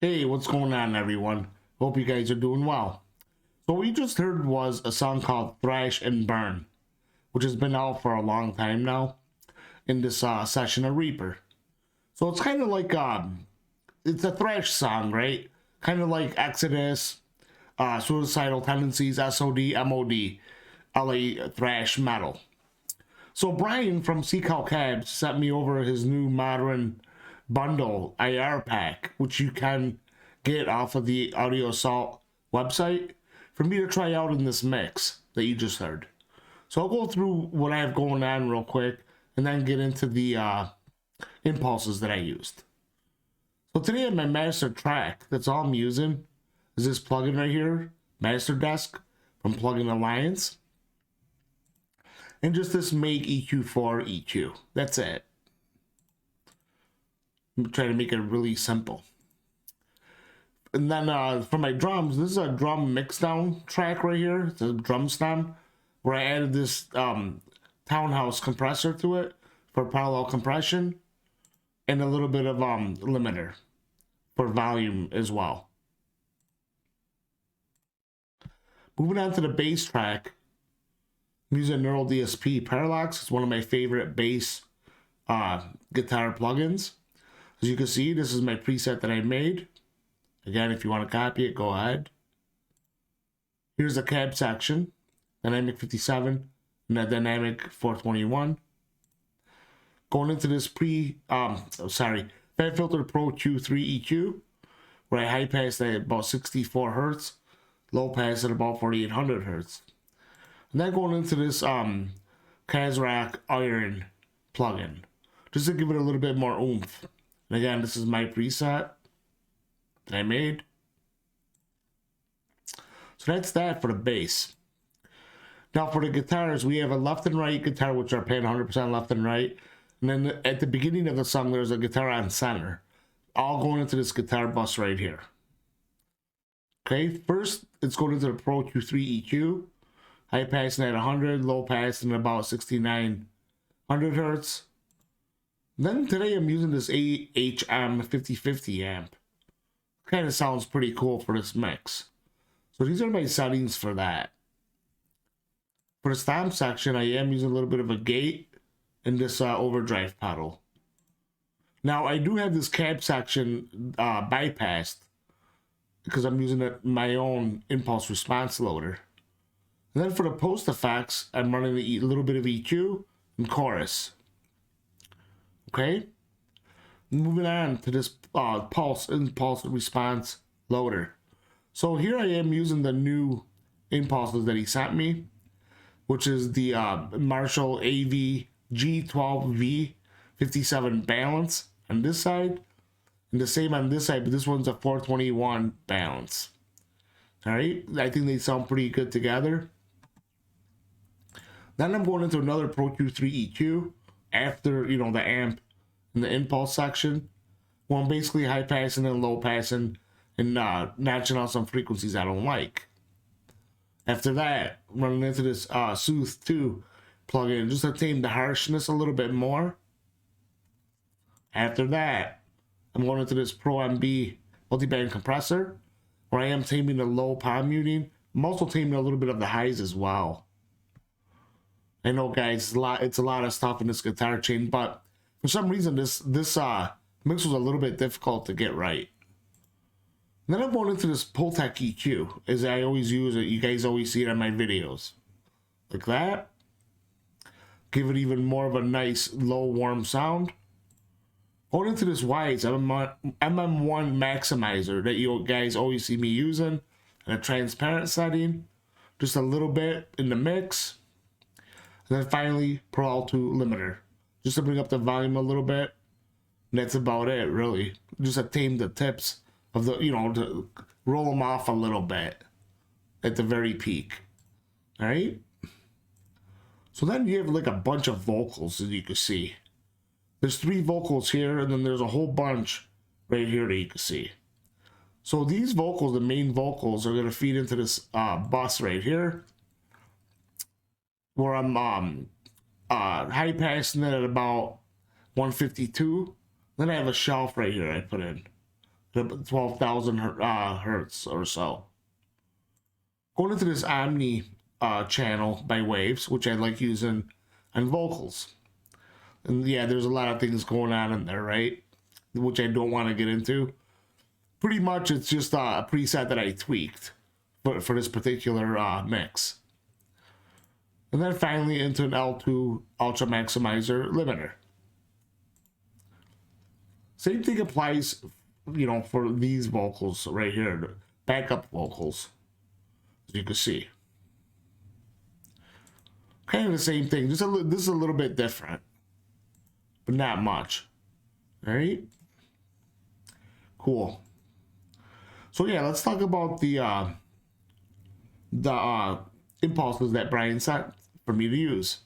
Hey, what's going on, everyone? Hope you guys are doing well. So what you just heard was a song called Thrash and Burn, which has been out for a long time now in this session of Reaper. So it's kind of like, it's a thrash song, right? Kind of like Exodus, Suicidal Tendencies, SOD, MOD, LA Thrash Metal. So Brian from Seacow Cabs sent me over his new Modern Bundle IR pack, which you can get off of the Audio Assault website for me to try out in this mix that you just heard. So I'll go through what I have going on real quick and then get into the impulses that I used. So today on my master track, that's all I'm using, is this plugin right here, Master Desk from Plugin Alliance. And just this Make EQ4 EQ. That's it. I'm trying to make it really simple. And then for my drums, this is a drum mixdown track right here. It's a drum stem where I added this townhouse compressor to it for parallel compression and a little bit of limiter for volume as well. Moving on to the bass track, I'm using Neural DSP Parallax. It's one of my favorite bass guitar plugins. As you can see, this is my preset that I made. Again, if you want to copy it, go ahead. Here's the cab section, Dynamic 57 and the Dynamic 421. Going into this FabFilter Pro Q3 EQ, where I high pass at about 64 Hertz, low pass at about 4800 Hertz. And then going into this Kazrak Iron plugin, just to give it a little bit more oomph. And again, this is my preset that I made. So that's that for the bass. Now for the guitars, we have a left and right guitar, which are panned 100% left and right. And then at the beginning of the song, there's a guitar on center, all going into this guitar bus right here. Okay, first it's going into the Pro Q3 EQ, high passing at 100, low passing at about 6900 Hertz. Then today I'm using this AHM 5050 amp. Kind of sounds pretty cool for this mix. So these are my settings for that. For the stomp section, I am using a little bit of a gate and this overdrive pedal. Now I do have this cab section bypassed because I'm using my own impulse response loader. And then for the post effects, I'm running a little bit of EQ and chorus. Okay, moving on to this impulse response loader. So here I am using the new impulses that he sent me, which is the Marshall AV G12V 57 balance on this side, and the same on this side, but this one's a 421 balance. All right, I think they sound pretty good together. Then I'm going into another Pro Q3 EQ after, you know, the amp and the impulse section. Well, I'm basically high passing and low passing and notching out some frequencies I don't like. After that, running into this Soothe 2 plugin just to tame the harshness a little bit more. After that, I'm going into this Pro MB multiband compressor where I am taming the low palm muting. I'm also taming a little bit of the highs as well. I know, guys, it's a lot of stuff in this guitar chain, but for some reason this mix was a little bit difficult to get right. And then I'm going into this Pultec EQ, as I always use it. You guys always see it on my videos. Like that. Give it even more of a nice, low, warm sound. Going into this Wise MM1 maximizer that you guys always see me using in a transparent setting. Just a little bit in the mix. And then finally, Pro Alto limiter. Just to bring up the volume a little bit. And that's about it, really. Just to tame the tips of the, you know, to roll them off a little bit at the very peak. All right. So then you have like a bunch of vocals that you can see. There's 3 vocals here, and then there's a whole bunch right here that you can see. So these vocals, the main vocals, are going to feed into this bus right here, where I'm high passing it at about 152. Then I have a shelf right here I put in 12,000 hertz or so. Going into this Omni channel by Waves, which I like using on vocals. And yeah, there's a lot of things going on in there, right? Which I don't want to get into. Pretty much it's just a preset that I tweaked for this particular mix. And then finally into an L2 Ultra Maximizer limiter. Same thing applies, you know, for these vocals right here, the backup vocals, as you can see. Kind of the same thing. This is a little bit different, but not much. All right. Cool. So yeah, let's talk about the impulses that Brian sent for me to use.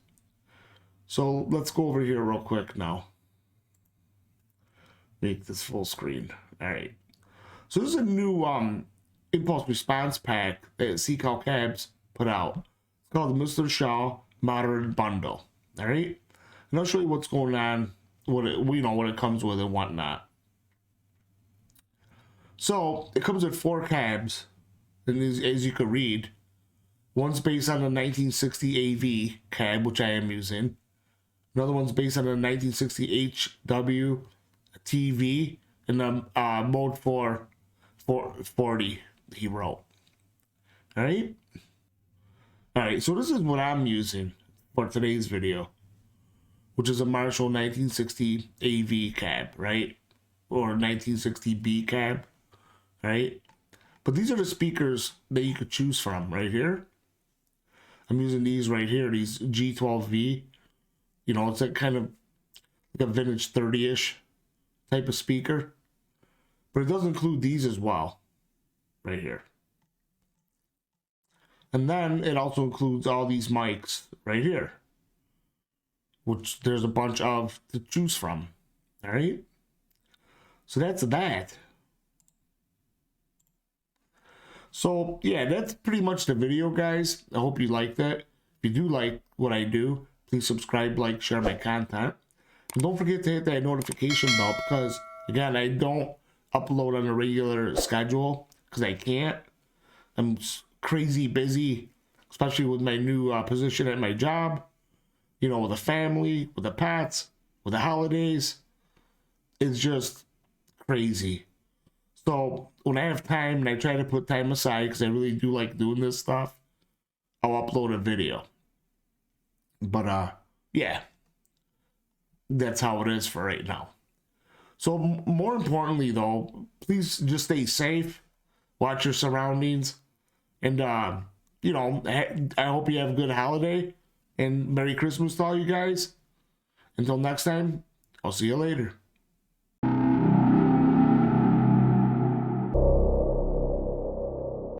So let's go over here real quick now. Make this full screen. All right. So this is a new impulse response pack that Seacow Cabs put out. It's called the Mr.Shall Moderate Bundle. All right. And I'll show you what's going on, what it comes with and whatnot. So it comes with 4 cabs, and as you can read, one's based on the 1960 AV cab, which I am using. Another one's based on the 1960 HW TV, and the mode 440 he wrote. All right. So this is what I'm using for today's video, which is a Marshall 1960 AV cab, right? Or 1960B cab, right? But these are the speakers that you could choose from right here. I'm using these right here, these G12V. You know, it's like kind of like a vintage 30-ish type of speaker. But it does include these as well, right here. And then it also includes all these mics right here, which there's a bunch of to choose from. All right. So that's that. So yeah, that's pretty much the video, guys. I hope you liked it. If you do like what I do, please subscribe, like, share my content. And don't forget to hit that notification bell, because again, I don't upload on a regular schedule because I can't. I'm crazy busy, especially with my new position at my job, you know, with the family, with the pets, with the holidays. It's just crazy. So when I have time, and I try to put time aside because I really do like doing this stuff, I'll upload a video. But yeah, that's how it is for right now. So more importantly though, please just stay safe, watch your surroundings. And, you know, I hope you have a good holiday and Merry Christmas to all you guys. Until next time, I'll see you later.